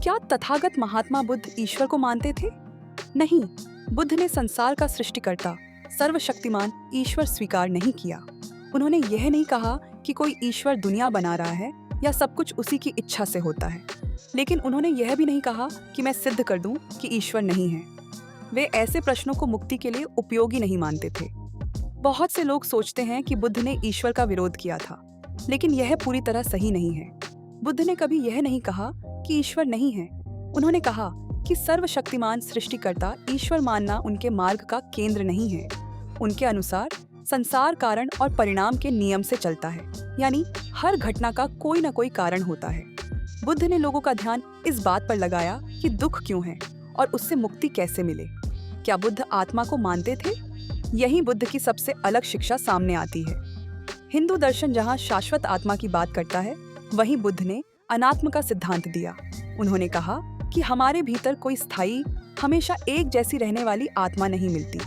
क्या तथागत महात्मा बुद्ध ईश्वर को मानते थे? नहीं, बुद्ध ने संसार का सृष्टिकर्ता, सर्वशक्तिमान ईश्वर स्वीकार नहीं किया। उन्होंने यह नहीं कहा कि कोई ईश्वर दुनिया बना रहा है या सब कुछ उसी की इच्छा से होता है। लेकिन उन्होंने यह भी नहीं कहा कि मैं सिद्ध कर दूं कि ईश्वर नहीं है। वे ऐसे प्रश्नों को मुक्ति के लिए उपयोगी नहीं मानते थे। बहुत से लोग सोचते हैं कि बुद्ध ने ईश्वर का विरोध किया था, लेकिन यह पूरी तरह सही नहीं है। बुद्ध ने कभी यह नहीं कहा कि ईश्वर नहीं है। उन्होंने कहा कि सर्वशक्तिमान सृष्टिकर्ता ईश्वर मानना उनके मार्ग का केंद्र नहीं है। उनके अनुसार संसार कारण और परिणाम के नियम से चलता है, यानी हर घटना का कोई न कोई कारण होता है। बुद्ध ने लोगों का ध्यान इस बात पर लगाया कि दुख क्यों है और उससे मुक्ति कैसे मिले। क्या बुद्ध आत्मा को मानते थे? यही बुद्ध की सबसे अलग शिक्षा सामने आती है। हिंदू दर्शन जहाँ शाश्वत आत्मा की बात करता है, वहीं बुद्ध ने अनात्म का सिद्धांत दिया। उन्होंने कहा कि हमारे भीतर कोई स्थायी, हमेशा एक जैसी रहने वाली आत्मा नहीं मिलती।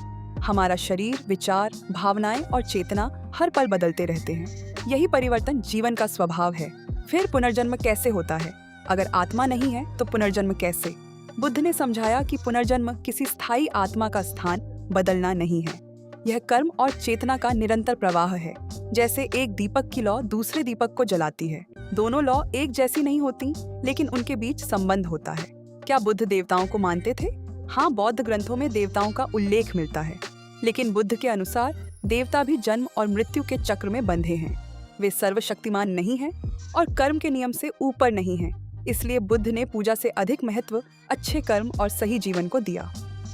हमारा शरीर, विचार, भावनाएं और चेतना हर पल बदलते रहते हैं। यही परिवर्तन जीवन का स्वभाव है। फिर पुनर्जन्म कैसे होता है? अगर आत्मा नहीं है तो पुनर्जन्म कैसे? बुद्ध ने समझाया कि पुनर्जन्म किसी स्थायी आत्मा का स्थान बदलना नहीं है। यह कर्म और चेतना का निरंतर प्रवाह है। जैसे एक दीपक की लौ दूसरे दीपक को जलाती है। दोनों लौ एक जैसी नहीं होती, लेकिन उनके बीच संबंध होता है। क्या बुद्ध देवताओं को मानते थे? हाँ, बौद्ध ग्रंथों में देवताओं का उल्लेख मिलता है, लेकिन बुद्ध के अनुसार देवता भी जन्म और मृत्यु के चक्र में बंधे हैं। वे सर्वशक्तिमान नहीं हैं और कर्म के नियम से ऊपर नहीं हैं। इसलिए बुद्ध ने पूजा से अधिक महत्व अच्छे कर्म और सही जीवन को दिया।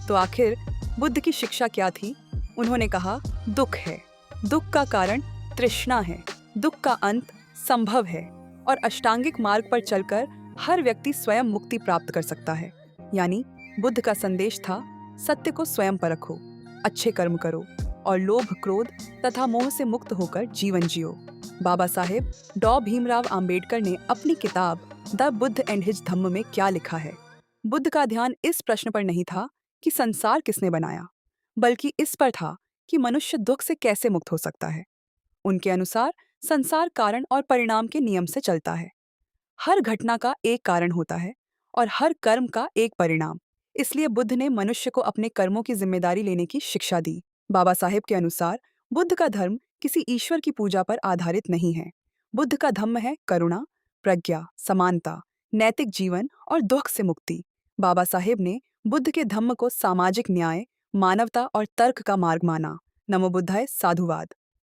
तो आखिर बुद्ध की शिक्षा क्या थी? उन्होंने कहा, दुख है, दुख का कारण तृष्णा है, दुख का अंत संभव है और अष्टांगिक मार्ग पर चलकर हर व्यक्ति स्वयं मुक्ति प्राप्त कर सकता है। यानी बुद्ध का संदेश था, सत्य को स्वयं परखो, अच्छे कर्म करो और लोभ, क्रोध तथा मोह से मुक्त होकर जीवन जियो। बाबा साहेब डॉ भीमराव आम्बेडकर ने अपनी किताब द बुद्ध एंड हिज धम्म में क्या लिखा है? बुद्ध का ध्यान इस प्रश्न पर नहीं था कि संसार किसने बनाया, बल्कि इस पर था कि मनुष्य दुख से कैसे मुक्त हो सकता है। उनके अनुसार संसार कारण और परिणाम के नियम से चलता है। हर घटना का एक कारण होता है और हर कर्म का एक परिणाम। इसलिए बुद्ध ने मनुष्य को अपने कर्मों की जिम्मेदारी लेने की शिक्षा दी। बाबा साहेब के अनुसार बुद्ध का धर्म किसी ईश्वर की पूजा पर आधारित नहीं है। बुद्ध का धम्म है करुणा, प्रज्ञा, समानता, नैतिक जीवन और दुख से मुक्ति। बाबा साहेब ने बुद्ध के धम्म को सामाजिक न्याय, मानवता और तर्क का मार्ग माना। नमो बुद्धाय। साधुवाद।